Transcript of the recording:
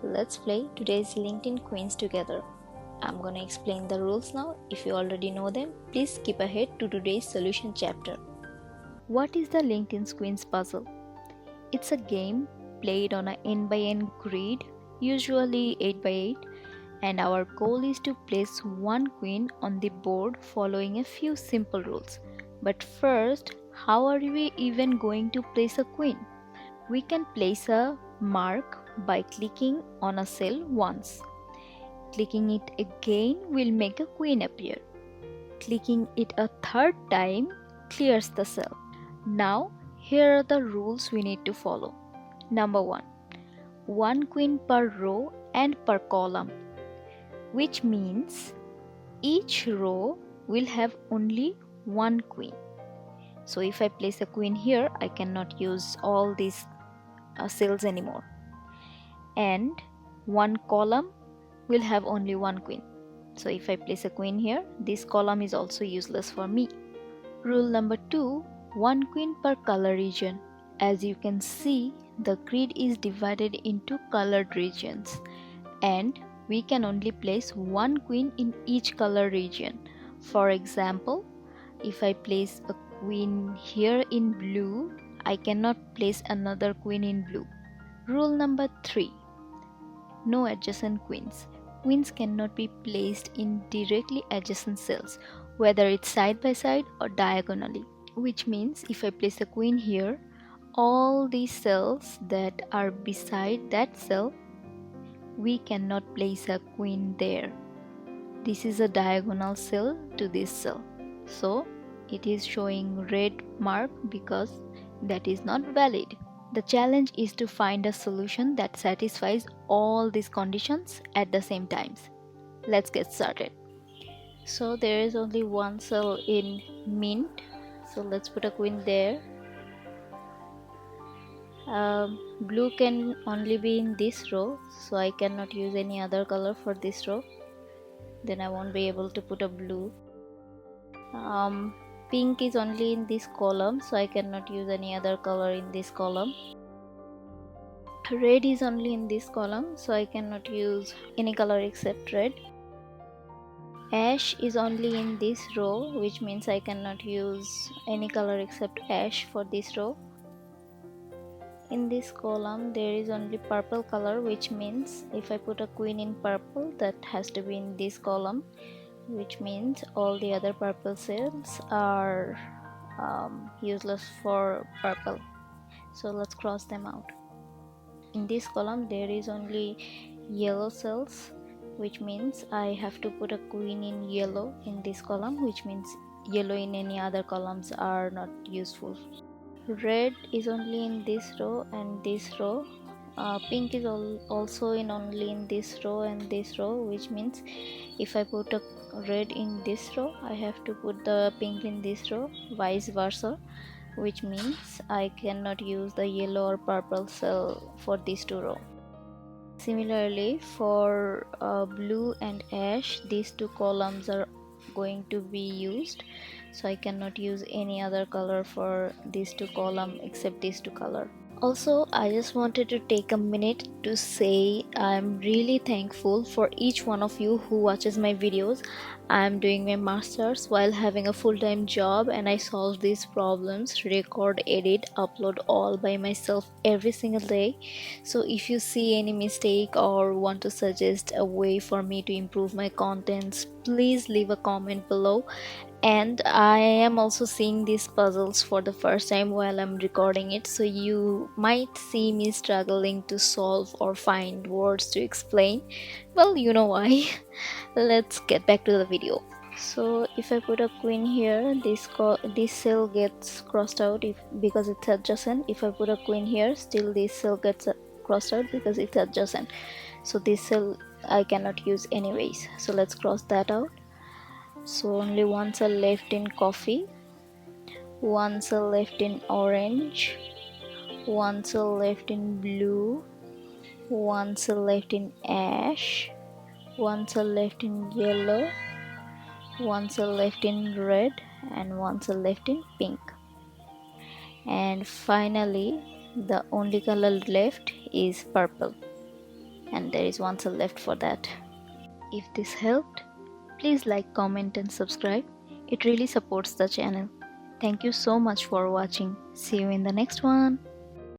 Let's play today's LinkedIn Queens together. I'm gonna explain the rules now. If you already know them, please skip ahead to today's solution chapter. What is the LinkedIn Queens puzzle? It's a game played on a n by n grid, usually 8 by 8, and our goal is to place one queen on the board following a few simple rules. But first, how are we even going to place a queen? We can place a mark by clicking on a cell once. Clicking it again will make a queen appear. Clicking it a third time clears the cell. Now, here are the rules we need to follow. Number 1. One queen per row and per column, which means each row will have only one queen. So if I place a queen here, I cannot use all these cells anymore. And one column will have only one queen. So if I place a queen here, this column is also useless for me. Rule number 2, one queen per color region. As you can see, the grid is divided into colored regions, and we can only place one queen in each color region. For example, if I place a queen here in blue, I cannot place another queen in blue. Rule number 3, no adjacent queens. Queens cannot be placed in directly adjacent cells, whether it's side by side or diagonally, which means if I place a queen here, all these cells that are beside that cell, we cannot place a queen there. This is a diagonal cell to this cell, so it is showing red mark because that is not valid. The challenge is to find a solution that satisfies all these conditions at the same times. Let's get started. So there is only one cell in mint, so let's put a queen there. Blue can only be in this row, so I cannot use any other color for this row. Then I won't be able to put a blue. Pink is only in this column, so I cannot use any other color in this column. Red is only in this column, so I cannot use any color except red. Ash is only in this row, which means I cannot use any color except ash for this row. In this column there is only purple color, which means if I put a queen in purple, that has to be in this column, which means all the other purple cells are useless for purple, so let's cross them out. In this column there is only yellow cells, which means I have to put a queen in yellow in this column, which means yellow in any other columns are not useful. Red is only in this row and this row. Pink is also only in this row and this row, which means if I put a red in this row, I have to put the pink in this row, vice versa, which means I cannot use the yellow or purple cell for these two rows. Similarly, for blue and ash, these two columns are going to be used, so I cannot use any other color for these two columns except these two color. Also, I just wanted to take a minute to say I'm really thankful for each one of you who watches my videos. I'm doing my masters while having a full-time job, and I solve these problems, record, edit, upload all by myself every single day. So if you see any mistake or want to suggest a way for me to improve my contents, please leave a comment below. And I am also seeing these puzzles for the first time while I'm recording it, so you might see me struggling to solve or find words to explain. Well, you know why. Let's get back to the video. So if I put a queen here, this cell gets crossed out because it's adjacent. If I put a queen here, still this cell gets crossed out because it's adjacent, so this cell I cannot use anyways, so let's cross that out. So only one cell left in coffee, one cell left in orange, one cell left in blue, one cell left in ash, one cell left in yellow, one cell left in red, and one cell left in pink. And finally, the only color left is purple. and there is one cell left for that. If this helped, please like, comment and subscribe. It really supports the channel. Thank you so much for watching. See you in the next one.